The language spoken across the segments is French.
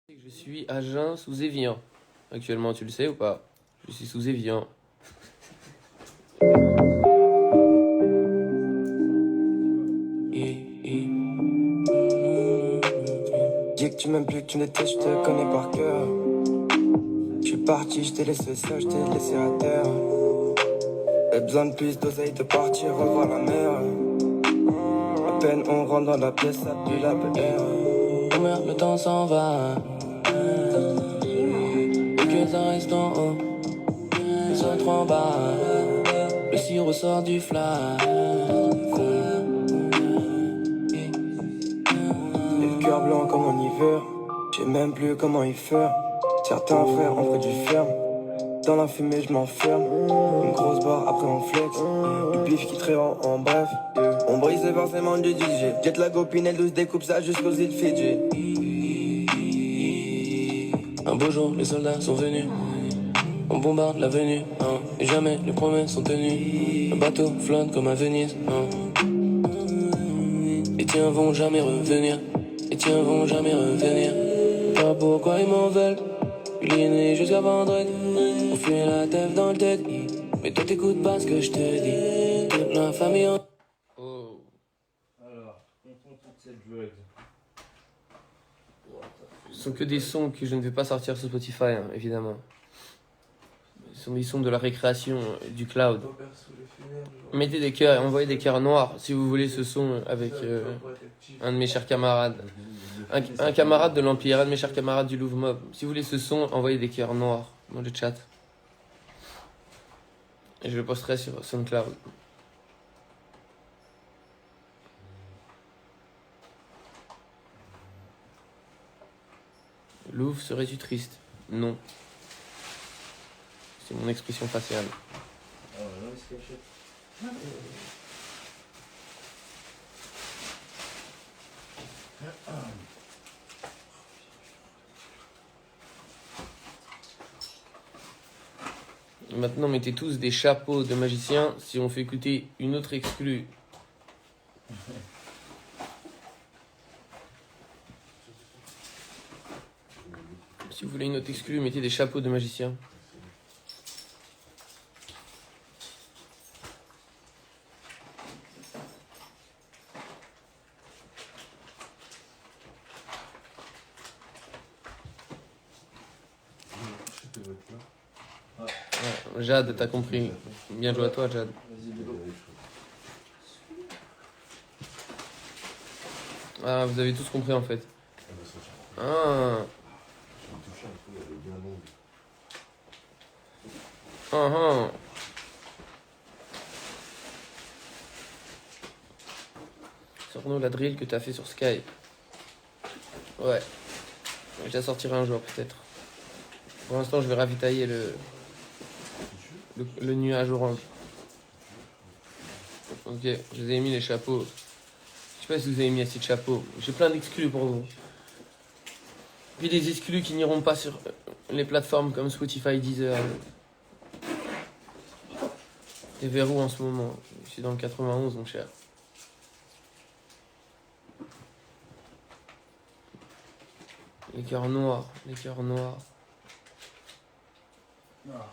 Je suis à Jeun sous Évian. Actuellement, tu le sais ou pas? Je suis sous Évian. Dis que tu m'aimes plus, que tu me détestes, je te connais par cœur. Je suis parti, je t'ai laissé seul, je t'ai laissé à terre. J'ai besoin de plus d'oseille de partir, revoir la mer. À peine on rentre dans la pièce, ça pue la PR. Oh merde, le temps s'en va. Quelques-uns restent en haut, les autres en bas. Le sirop sort du flash. Et le cœur blanc comme en hiver. Je sais même plus comment y faire. Certains frères ont fait du ferme. Dans la fumée, je m'enferme. Une grosse barre, après on flex. Du bif qui traîne en bref. On brise forcément du DJ. Jette la copine, elle douce découpe ça jusqu'aux îles Fidji. Un beau jour, les soldats sont venus. On bombarde l'avenue, hein, et jamais les promesses sont tenues. Le bateau flotte comme à Venise, hein. Les tiens vont jamais revenir, les tiens vont jamais revenir. Pas pourquoi ils m'en veulent, puis les nuits jusqu'à vendredi. On fait la teuf dans le tête, mais toi t'écoutes pas ce que je te dis. Toute la famille en... Oh. Alors, comprends toute cette drugs. Ce sont que des sons que je ne vais pas sortir sur Spotify, hein, évidemment. Ce sont des sons de la récréation, du cloud. Mettez des cœurs, envoyez des cœurs noirs si vous voulez ce son avec un de mes chers camarades. Un camarade de l'Empire, un de mes chers camarades du Louvre Mob. Si vous voulez ce son, envoyez des cœurs noirs dans le chat. Et je le posterai sur SoundCloud. Louvre, serais-tu triste? Non. C'est mon expression faciale. Ah ouais, non, il se cachait. Maintenant, mettez tous des chapeaux de magiciens si on fait écouter une autre exclue. Si vous voulez une autre exclue, mettez des chapeaux de magiciens. Ouais, Jade, t'as compris. Bien joué à toi, Jade. Vas-y, Bélo. Ah, vous avez tous compris en fait. Ah, ah. Sors-nous la drill que t'as fait sur Skype. Ouais. Je la sortirai un jour peut-être. Pour l'instant, je vais ravitailler le nuage orange. Ok, je vous ai mis les chapeaux. Je sais pas si vous avez mis assez de chapeaux. J'ai plein d'exclus pour vous. Puis des exclus qui n'iront pas sur les plateformes comme Spotify, Deezer. Et vers où en ce moment? Je suis dans le 91, mon cher. Les cœurs noirs, les cœurs noirs. Ah.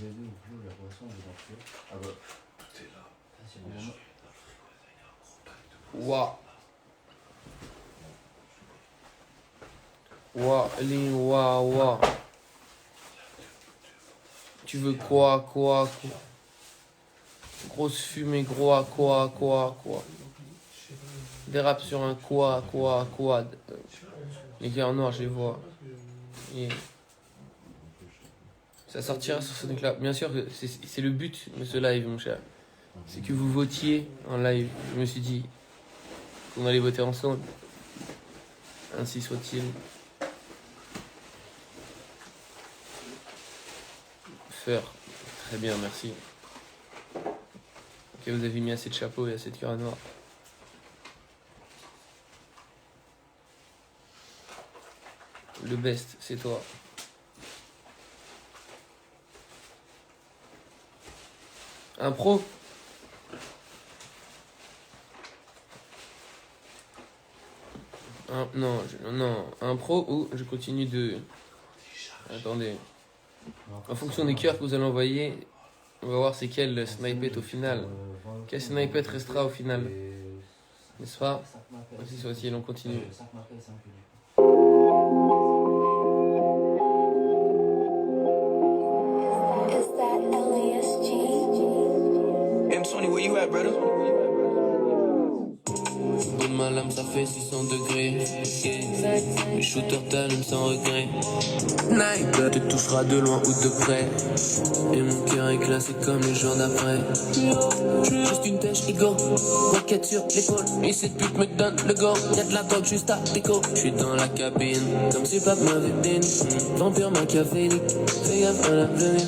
J'ai vu la boisson des dentures. Ah bah, tout est là. C'est bon. Ouah. Ouah, Lin, ouah, ouah. Tu veux quoi? Grosse fumée, quoi. Dérape sur un quoi. Les cœurs noirs, je les vois. Et ça sortira sur ce truc-là. Bien sûr que c'est le but de ce live, mon cher. C'est que vous votiez en live. Je me suis dit qu'on allait voter ensemble. Ainsi soit-il. Faire. Très bien, merci. Ok, vous avez mis assez de chapeaux et assez de cœurs noirs. Le best, c'est toi. Un pro? Non, un pro ou je continue de... Attendez. En fonction des cœurs que vous allez envoyer, on va voir c'est quel sniper au final. Quel sniper restera au final. N'est-ce pas? Voici, soit-il, on continue. Is that LASG? M20, where you at, brother? Bout de ma lame, ça fait 600 degrés. Yeah. Les shooters t'allument sans regret. Night, te touchera de loin ou de près. Et mon cœur est glacé comme les jours d'après. Juste une têche ego, roquette sur l'épaule. Et cette pute me donne le go. Y'a de la drogue juste à déco. J'suis dans la cabine, comme si papa m'avait béni. Vampire machiavélique, fais gaffe à l'avenir.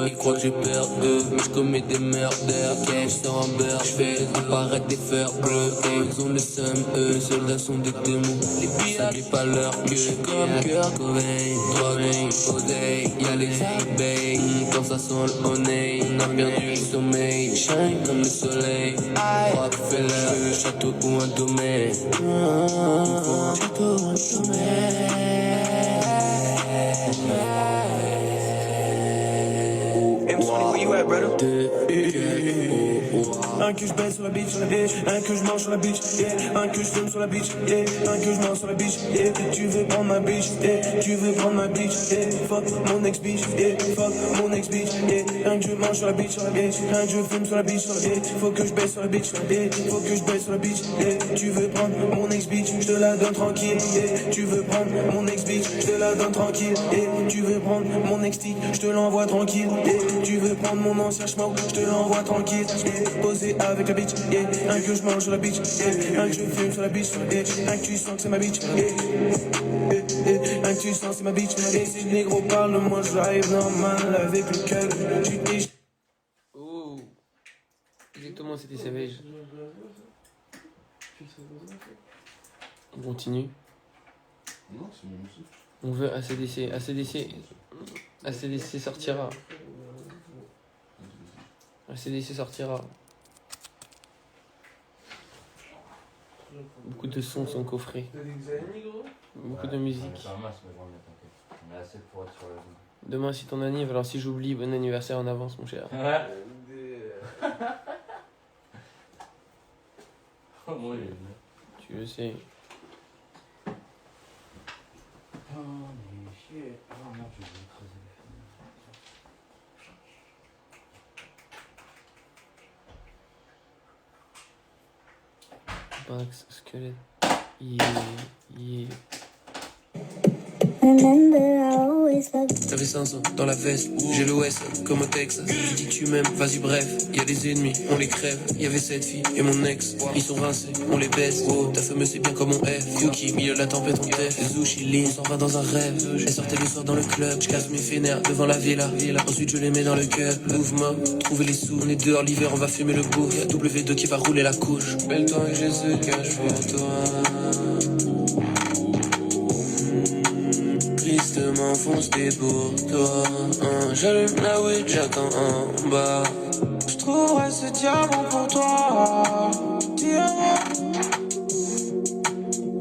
Ils croient que j'ai perdu, mais j'commets des merdeurs. Cash sans un beurre, j'fais apparaître des fers bleus. Ils ont le seum, eux, les soldats sont des démons. Les billes, ça pas leur queue. Comme cœur, Cobain, drogue, oseille. Y'a les abeilles, quand ça sent le honey. On a perdu le sommeil, shine comme le soleil. Rockefeller, château ou un domaine. Château ou un domaine. M20, where you at, brother? Un que je baisse sur la bitch, un que je mange sur la bitch, un que je fume sur la bitch, un que je mange sur la bitch, tu veux prendre ma bitch, tu veux prendre ma bitch, fuck mon ex bitch, fuck mon ex bitch, un que je mange sur la bitch, un que je fume sur la bitch, faut que je baisse sur la bitch, faut que je baisse sur la bitch, tu veux prendre mon ex bitch, je te la donne tranquille, tu veux prendre mon ex bitch, je te la donne tranquille, tu veux prendre mon ex tic, je te l'envoie tranquille, tu veux prendre mon ancien chemin, je te l'envoie tranquille, posé avec la bitch, un que je mange sur la bitch, un que je fume sur la bitch, un que tu sens que c'est ma bitch, un que tu sens c'est ma bitch, et si le négro parle, moi j'arrive normal avec le cœur, tu t'es... Oh, exactement, c'était Savage. On continue. Non, c'est mon musique. On veut ACDC sortira. ACDC sortira. Beaucoup de sons sont coffrés. Beaucoup de musique. C'est un masque, mais bon, t'inquiète. On est assez pour être sur la zone. Demain c'est ton anniv, alors si j'oublie, bon anniversaire en avance mon cher. Ouais. Oui. Tu le sais. Oh, mais chier. Oh non, je vais creuser les Bax, squelette. Yeah. Remember, I always felt T'avais 500 dans la veste, j'ai l'OS comme au Texas. Tu dis que tu m'aimes, vas-y bref. Y'a des ennemis, on les crève. Y'avait cette fille et mon ex, ils sont rincés, on les baisse. Oh, ta femme c'est bien comme mon F. Cookie, milieu de la tempête, on tef. Zushi, Lynn, on s'en va dans un rêve. Elle sortait le soir dans le club, je casse mes fainéants devant la villa. Ensuite je les mets dans le cœur. Mouvement, trouver les sous, on est dehors l'hiver, on va fumer le bouffe. Y'a W2 qui va rouler la couche. Belle-toi que j'ai ce que je pour toi. Tristement foncé pour toi. J'allume la weed, j'attends en bas. Je trouverai ce diamant pour toi. Diamant.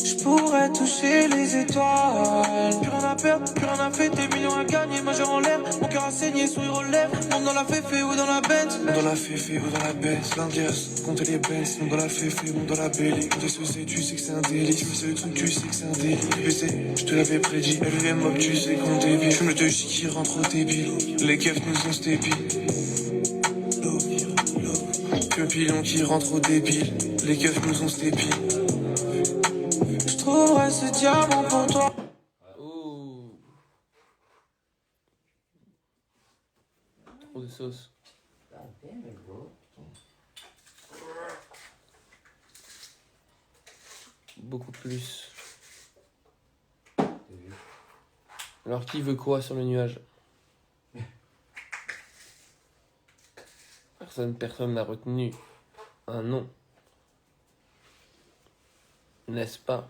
Je pourrais toucher les étoiles. Plus rien à perdre, plus rien à faire, des millions à gagner, majeur en l'air. Mon cœur a saigné, sourire aux lèvres. Monte dans la féfé ou dans la bête. Monte dans la féfé ou dans la baisse, l'indias, compter les baisses, monte dans la féfé, monte dans la belly. Compter ce c'est, tu sais que c'est un délit. Tu fais ce truc, tu sais que c'est un délit. BC, je te l'avais prédit. LVM mob, tu sais qu'on débile. Je me te chie qui rentre au débile. Les keufs nous ont stépi. Que pilon qui rentre au débile. Les keufs nous ont stépi. Je trouverai ce diamant pour toi. Oh. Trop de sauce. Beaucoup plus. Alors qui veut quoi sur le nuage? Personne n'a retenu un nom. N'est-ce pas?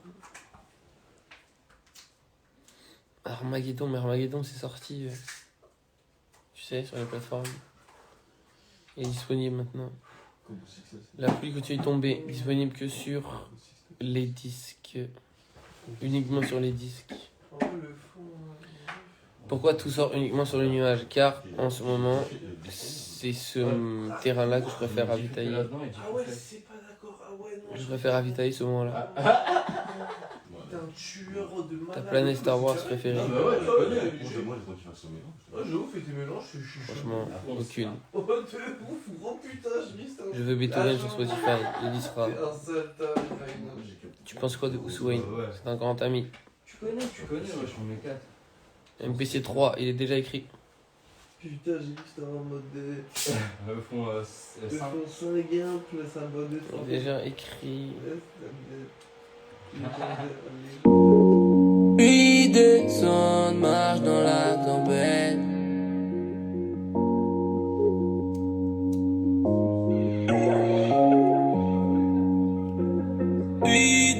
Armageddon, mais Armageddon c'est sorti, tu sais, sur les plateformes. Il est disponible maintenant. La pluie continue de tomber, disponible que sur les disques. Uniquement sur les disques. Pourquoi tout sort uniquement sur le nuage? Car en ce moment, c'est ce terrain-là que je préfère ravitailler. Ah ouais, c'est pas d'accord. Ah ouais, non. Je préfère ravitailler ce moment-là. T'es un tueur de malade. Ta planète Star Wars préférée? Ah bah ouais, je connais. Moi, je préfère ce mélange. Ah, j'avoue, fais tes mélanges, je suis chaud. Franchement, aucune. Oh, de ouf, gros putain, je vis Je veux Beethoven sur Spotify, il y sera. C'est un satan, Tu penses quoi de Ouswain? C'est un grand ami. Tu connais, ouais, je m'éclate. MPC 3, il est déjà écrit. Putain, j'ai vu que c'était en mode des. Ils font Ils 5. font 5 gains, plus un symbole de Il est déjà écrit. Puis descend, marche dans la tempête. Puis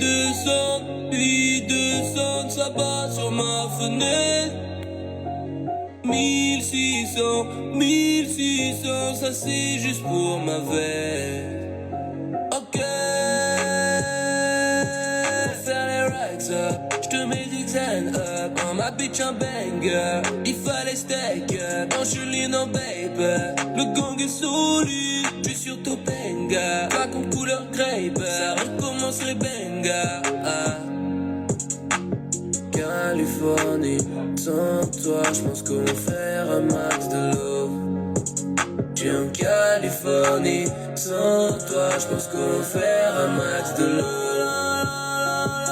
descend, ça bat sur ma fenêtre. 1600, ça c'est juste pour ma veille. Ok, faire les racks up, j'te mets des xan up. Oh, ma bitch un banger, il fallait steak up. Angeline en babe, le gang est solide, j'suis sur Topanga. Pas comme couleur grape, ça recommencerait benga. Californie, sans toi, j'pense qu'on va faire un max de love. J'suis en Californie, sans toi, j'pense qu'on va faire un max de love.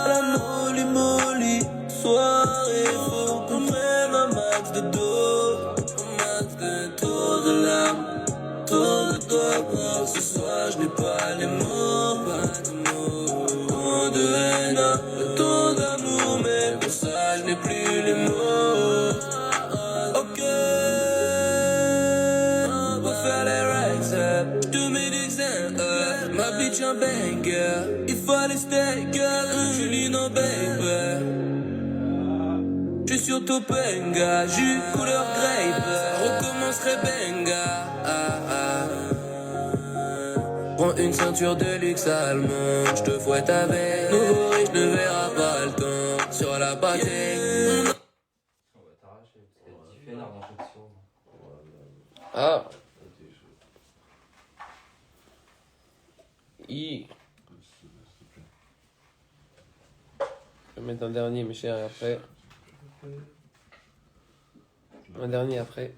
La molly, soirée, faut qu'on prenne un max de dos. Un max de tour de larmes, tour de toi, pour ce soir, j'n'ai pas les mots, pas de mots. Tant de haine, tant d'amour, mais pour ça, j'n'ai plus les mots. Ok, on va faire les racks up, j'te mets des xans up. Ma bitch un banger, il fallait steak up. Julie en babe, j'suis sur Topanga, jus couleur grape. Ça recommencerait benga. Prends une ceinture de luxe allemand, j'te fouette avec. Nouveau riche ne verra pas le temps sur la pâtée. On va t'arracher, parce qu'il y a 10 fenards dans chaque son. Ah! Je vais mettre un dernier, mes chers, et après. Un dernier après.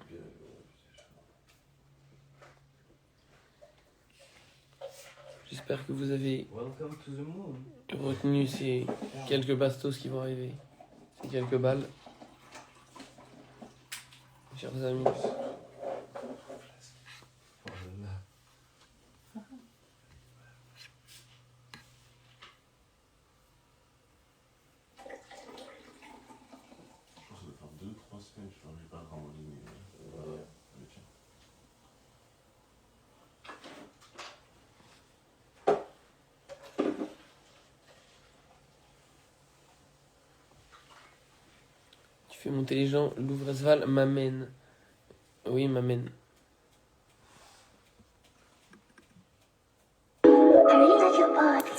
J'espère que vous avez Welcome to the moon. retenu ces quelques bastos qui vont arriver. Ces quelques balles. Chers amis. Oh là là. Je pense que ça doit faire 2-3 semaines, je n'ai pas encore en ligne. Tiens. Tu fais monter les gens. Louvresval m'amène. Oui, m'amène.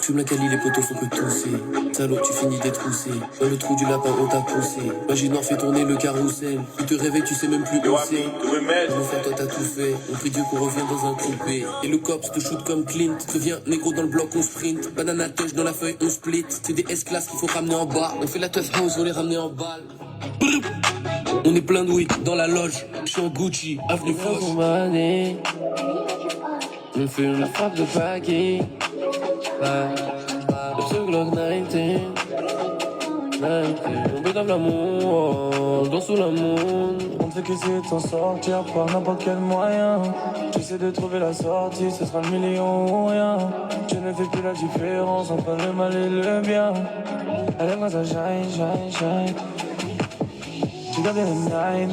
Fume la cali, les poteaux font que tousser. Salaud, tu finis détroussé. Dans le trou du lapin, on t'a poussé. Maginor fait tourner le carrousel. Tu te réveilles, tu sais même plus où c'est. Enfin, toi, t'as tout fait. On prie Dieu qu'on revienne dans un coupé. Et le cops te shoot comme Clint. Reviens, négro dans le bloc, on sprint. Banana touch dans la feuille, on split. C'est des S-classes qu'il faut ramener en bas. On fait la tough house, on les ramène en balle. On est plein de weed dans la loge. Je suis en Gucci, avenue Foch. On fume la frappe de paquet. Le truc Glock 19. On peut taper l'amour, dans sous la monde. On ne fait qu'essayer de s'en sortir par n'importe quel moyen. J'essaie de trouver la sortie, ce sera le million ou rien. Je ne fais plus la différence entre le mal et le bien. Allez, moi ça shine. J'ai gardé le 9.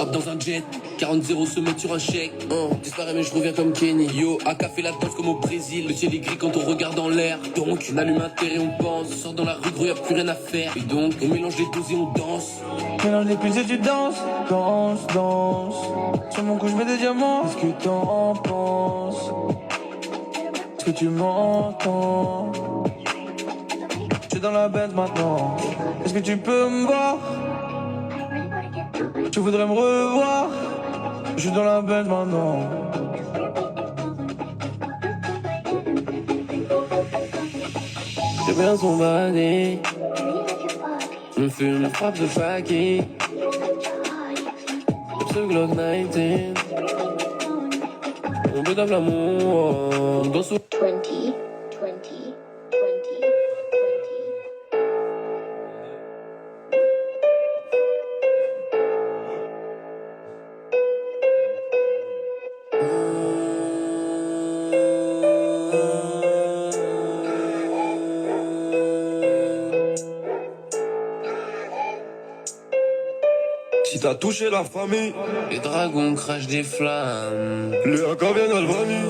Hop dans un jet, 40-0 se met sur un chèque. Disparaît mais je reviens comme Kenny. Yo, AK fait la danse comme au Brésil. Le ciel est gris quand on regarde en l'air. Donc, on allume un terre et on pense. On sort dans la rue, gros, y'a plus rien à faire. Et donc, on mélange les doses et on danse. Mélange les pulls et tu danses. Sur mon cou je mets des diamants. Qu'est-ce que t'en penses? Est-ce que tu m'entends? dans la bête maintenant. Est-ce que tu peux me voir? Tu voudrais me revoir? Je suis dans la bête maintenant. J'ai bien son body. On fume une frappe de paquet. Ce Glock 19. On peut taper l'amour. Dans sous 20, 20, 20, 20. Si t'as touché la famille, les dragons crachent des flammes. le haka vient d'Albanie.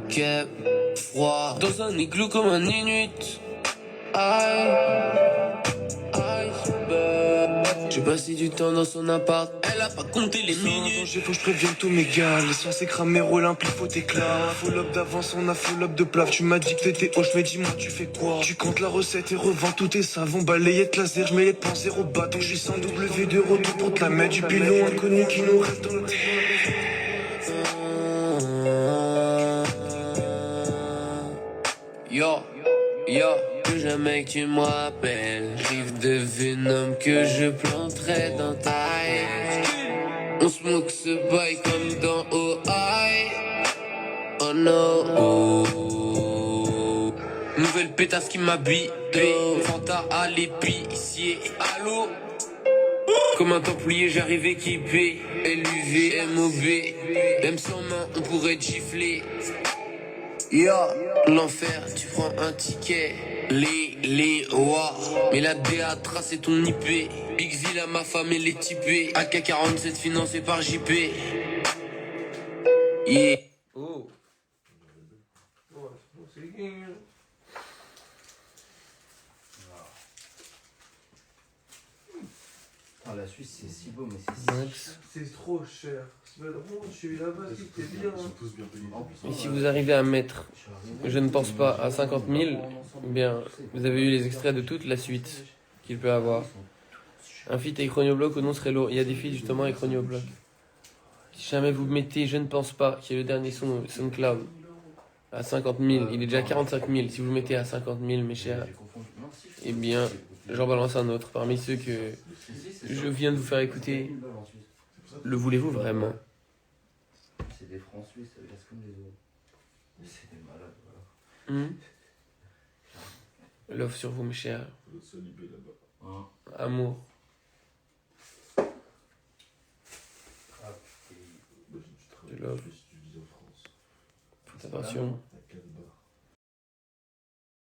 Cap froid dans un igloo comme un inuit. Aïe, iceberg. J'ai passé du temps dans son appart. Elle a pas compté les minutes. Faut que je prévienne tous mes gars. Les sciences cramer Olympique, faut t'éclat. Full up d'avance, on a full up de plaf. Tu m'as dit que t'étais haut, mais dis-moi, tu fais quoi? Tu comptes la recette et revends tous tes savons. Balayette laser, je mets les pensées au bâton. Je suis sans W de retour pour te la mettre. Du pilon inconnu qui nous reste dans le Yo, yo, plus jamais que tu me rappelles. Rive de Venom que je planterai dans ta haie. On smoke ce bail comme dans OI. Oh no. Nouvelle pétasse qui m'habille. Fanta à l'épicier. Allô? Comme un templier, j'arrive équipé. LUV, MOB. Même sans main, on pourrait gifler. Yo, l'enfer, tu prends un ticket. Wa. Mais la DA tracé ton IP. Big Villa, ma femme, elle est typée. AK-47 financé par JP. Yeah. Oh. C'est king. Ah, la Suisse, c'est si beau, mais c'est si Max. C'est trop cher. C'est pas drôle, je suis là-bas, c'était bien. Ils sont tous bien payés. Et si vous arrivez à mettre, je ne pense pas, à 50 000, eh bien, vous avez eu les extraits de toute la suite qu'il peut avoir. Un feat avec Chronoblock ou non serait lourd. Il y a des feats justement avec Chronoblock. Si jamais vous mettez, je ne pense pas, qui est le dernier son SoundCloud, à 50 000, il est déjà à 45 000. Si vous le mettez à 50 000, mes chers, eh bien, j'en balance un autre parmi ceux que je viens de vous faire écouter. Le voulez-vous vraiment? C'est des francs suisses, ça veut dire c'est comme des euros. C'est des malades, voilà. Love sur vous, mes chers. Le seul IB là-bas. Amour. Imagine, tu travailles love. plus, tu vis en France. Faites attention.